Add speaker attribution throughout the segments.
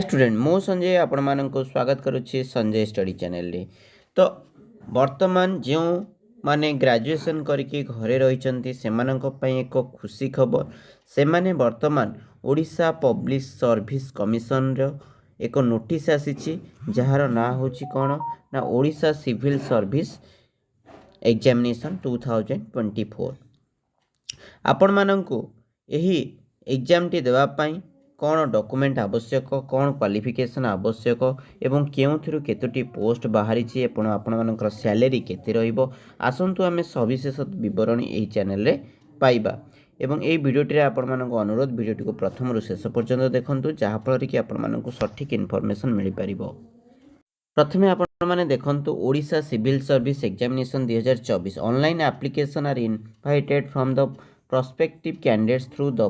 Speaker 1: Student मो संजय आपण मानक स्वागत करुच्ची संजय स्टडी चैनल रे। तो वर्तमान जो माने ग्रेजुएशन करके घरे रही से एक खुशी खबर से माने वर्तमान ओडिशा पब्लिक सर्विस कमिशन रो एक नोटिस आसी जार ना होची कौन ना ओडिशा सिविल सर्विस एग्जामिनेशन 2024 आपण मानकु एही एग्जाम टी देवा पाई कौन डॉक्यूमेंट आवश्यक कौन क्वालिफिकेशन आवश्यक एवं केउथुरु केतोटी पोस्ट बाहरी आपण मानकर सैलरी केते रहिबो आसंतु आमे सविशेष विवरणी एही चैनल रे पाइबा एवं एही वीडियोटी रे आपण मानक अनुरोध वीडियोटी को प्रथम रु शेष पर्यंत देखंतु जहा फल कि आपण मानक सठिक इनफॉरमेशन मिल पारिबो। प्रथमे आपण माने देखंतु Odisha civil service examination 2024 online application are invited from the prospective candidates through the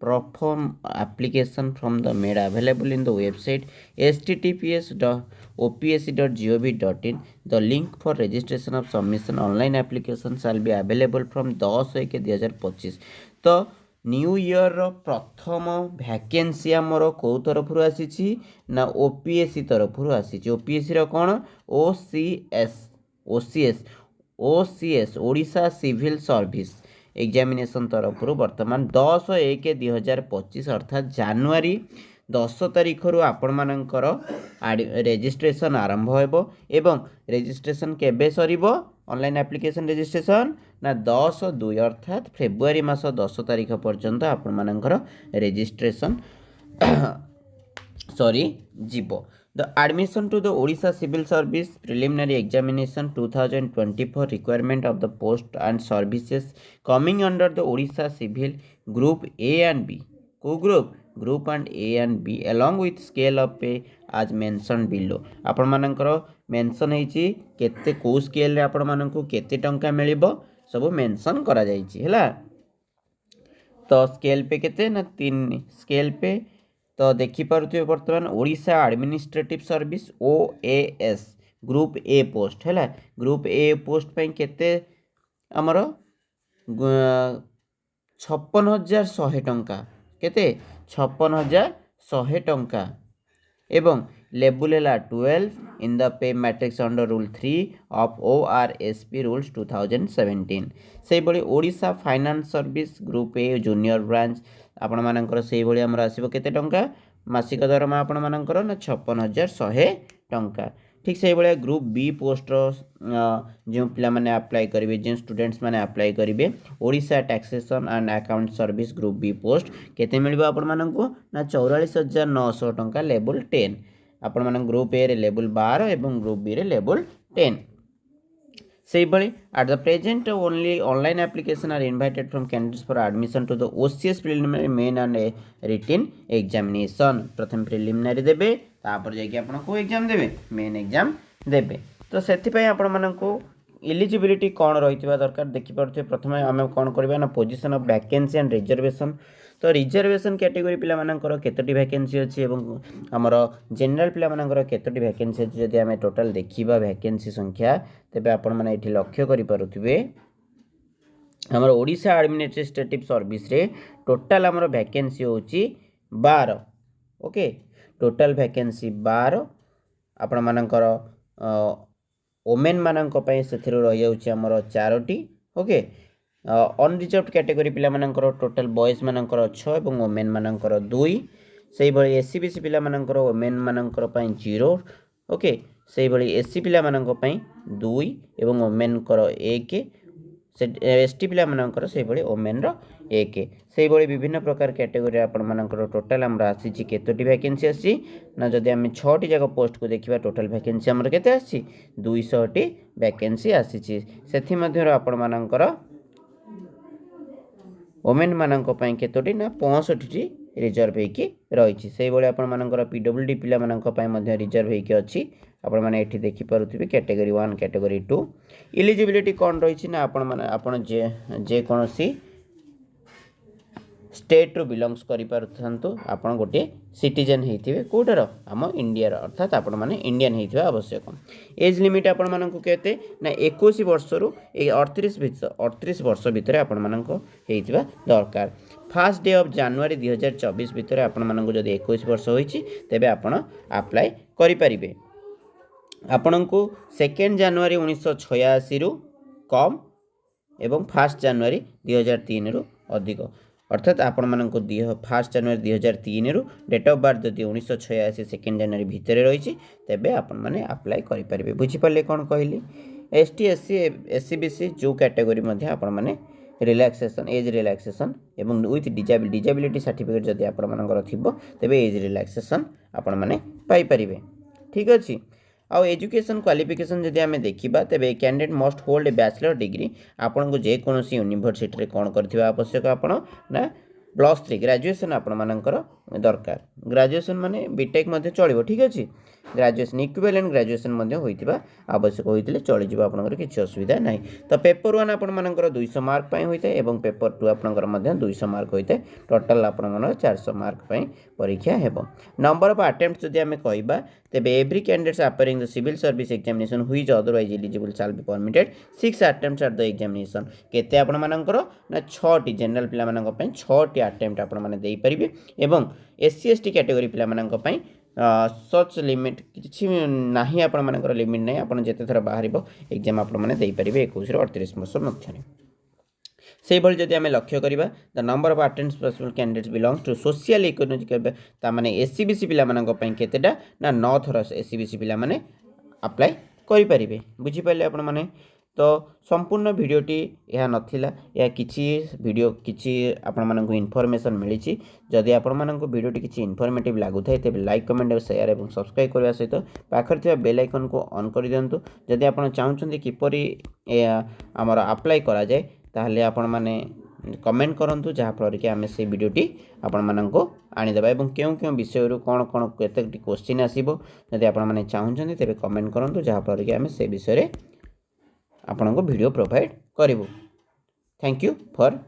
Speaker 1: perform application from the made available in the website https://opsc.gov.in. The link for registration of submission online application shall be available from 10/1/2025. तो new year प्रथम vacancy आमर कौ तरफ आसी ना OPSC तरफ आसी OPSC कौन OCS Odisha civil service examination तरफ वर्तमान 10/1/2025 अर्थात जानुआरी 10 तारिख रु आपण मानकर रेजिस्ट्रेशन आरंभ होबो एवं रेजिस्ट्रेशन केबे सरीबो ऑनलाइन एप्लीकेशन रेजिस्ट्रेशन ना 10/2 अर्थात फेब्रुआरी मास 10 तारिख पर्यंत आपण मानकर रेजिस्ट्रेशन जीवो। The admission to the Odisha Civil Service Preliminary Examination 2024 requirement of the post and services coming under the Odisha Civil Group A and B. Co-group Group and A and B along with scale of pay as mentioned below. आपण मानकर mention हेची केते को scale रे आपण मानकु केते टंका मिलिबो सब मेंशन करा जाईची हैला। तो स्केल पे केते ना 3 स्केल पे तो देखिपे बर्तमान Odisha administrative service OAS group A post है ग्रुप ए पोस्ट पे केते आमर 56,100 टंका केते 56,100 टंका एवं लेवल है 12 in the pay matrix under rule 3 of ORSP rules 2017 से बड़ी Odisha finance service group A junior branch आपण मानकर से भली हमर आसीबो केते टंका मासिक दरमा आपण मानकर ना 56,100 टंका। ठीक से भली ग्रुप बी पोस्ट जो पिला माने अप्लाई करिवे जे स्टूडेंट्स माने अप्लाई करिवे Odisha taxation and account service group B post केते मिलबो आपण माननको ना 44,900 टंका लेवल 10 आपण मान ग्रुप ए रे लेवल 12 एवं ग्रुप बी रे लेवल 10 से भली at the present only online application are invited from candidates for admission to the OCS preliminary main and written examination प्रथम प्रिलिमिनरी देबे तापर जाके आपण को एग्जाम देबे मेन एग्जाम देबे। तो सेति पय आपण माननको एलिजिबिलिटी कौन रही दरकार देखिपे प्रथम आम कौन करवा ना position of vacancy and reservation. तो रिजर्वेशन कैटेगरी पिला मानकर केतोटी वैकेंसी अच्छी एवं आमर जनरल पिला मानकर केतोटी वैकेंसी अच्छी जदि आम टोटाल देखा वैकेंसी संख्या तेबे आपण माने एठी लक्ष्य करि पारुथिबे आमर ओडिशा एडमिनिस्ट्रेटिव सर्विस रे टोटाल आमर वैकेंसी होची 12 ओके टोटाल वैकेंसी 12 आपण मानकर ओमेन मानक पय सेथिरो रहि जाउची हमर 4टी ओके अनरिजर्वड कैटेगरी पिला मानकर टोटाल बॉयज मानकर 6 एवं ओमेन मानकर 2 सेही भली एससी बीसी पिला मानकर ओमेन मानकर पय 0 ओके सेही भली एससी पिला मानकर पय 2 एवं ओमेन कर 1 से एसटी पिला मानकर सेही भली ओमेन रो 1 सेही भली विभिन्न प्रकार कैटेगरी आपण मानकर टोटाल हमरा आसी छि केतोटी वैकेंसी आसी ना जदि हम 6टी जगह पोस्ट को देखिबा टोटाल वैकेंसी हमर केते आसी 200 टी वैकेंसी आसी छि सेथि मध्य आपण मानकर ओमेन मानक पय केतोटी ना 65 टी रिजर्व हेकी रही से भाई आपण मानकर पीडब्ल्यूडी पिला मानक पय मध्य रिजर्व हेकी अछि आपण माने एठी देखि पारुथिबे कैटेगरी 1 कैटेगरी 2 एलिजिबिलिटी कोन रही ना आपण माने आपण जे कोनोसी स्टेट रू बिलंग्स करिपारथांतु आपण गोटे सिटीजन होइथिबे कोटार आम इंडिया अर्थात आपण माने इंडियन होइथिबा आवश्यक। एज लिमिट आपण मानकु केते ना 21 वर्ष रु 38 वर्ष भितर आपण मानक होइथिबा दरकार। फर्स्ट डे ऑफ जनवरी 2024 भितर आपण मानकु जदि 21 वर्ष होइछि तेबे आपण अप्लाई करि परिबे। आपणको 2 जनवरी 1986 रु कम एवं 1 जनवरी 2003 रु अधिक अर्थात आपण मानक 1 जनवरी 2003 रु डेट ऑफ बर्थ जदि 1986 2 जनवरी भितर रही तेबे आपण माने अप्लाई करि परिबे। बुझी पल्ले कोन कहली एसटी एससी एससी बीसी जो कैटेगरी मध्ये आपण माने रिलैक्सेशन एज रिलैक्सेशन एवं विथ डिजेबिलिटी सर्टिफिकेट जदि आपण मानकर थिबो तेबे एज रिलैक्सेशन आपण माने पाई परिबे। ठीक अछि। आउ एजुकेशन क्वालिफिकेशन जदि आमे देखिबा तेबे candidate must hold a bachelor degree आपण को जे कोनोसी यूनिवर्सिटी रे कोन करथिबा आवश्यक आपण ना +3 ग्रेजुएशन आपण मानकर दरकार। ग्रेजुएशन माने बीटेक मध्ये चलिबो। ठीक अछि। ग्रेजुएशन इक्विवेलेंट ग्रेजुएशन मध्ये होइतिबा आवश्यक होइतिले चली जिवो आपनकर किछि असुविधा नाही। तो पेपर 1 आपण मानकर 200 मार्क पई होइते एवं पेपर 2 आपनकर मध्ये 200 मार्क होइते टोटल आपण मानकर 400 मार्क पई परीक्षा हेबो। नंबर ऑफ अटेम्प्ट्स जदि आमे कहिबा तेबे every candidates appearing the civil service examination who is otherwise eligible shall be permitted 6 attempts at the examination. केते आपण मानकर ना 6 टी जनरल पिला मानक पई 6 टी अटेम्प्ट आपण माने देई परिबे एवं एससी एसटी कैटेगरी पिला मानक पई सच लिमिट किछि नाही आपण मानकर लिमिट नाही आपण जेते थरा बाहरिबो एग्जाम आपण माने देई परिबे 21 रो 38 वर्ष मध्यरे। से भली जदि आमे लक्ष्य करिबा the number of attendance possible candidates belong to social economic ता माने एससी बीसी पिला मानक पई केतेडा ना 9 थरा एससी बीसी पिला माने अप्लाई करि परिबे। बुझी पाइले आपण माने। तो संपूर्ण वीडियोटी यह नथिला या किछि वीडियो किछि आपण मानक इन्फॉर्मेशन मिली जदि आपण मानक वीडियोटी किछि इन्फॉर्मेटिव लागु थाए तेबे लाइक कमेंट और शेयर एवं सब्सक्राइब करबा सहित पाखर थिबा बेल आइकन को ऑन कर दियंतु। जदि आपण चाहुचंदी किपरि हमर अप्लाई करा जाय ताहले आपण माने कमेंट करंतु जहाँ फल कि आम से वीडियोटी आपण मानक आनीदेबा एवं केउ केउ विषय रु कोन कोन केते क्वेश्चन आसीबो जदि आपण माने चाहुचंदी तेबे कमेंट करंतु जहाँ फल कि आम से विषय रे आपनको वीडियो प्रोवाइड करिवु। Thank you for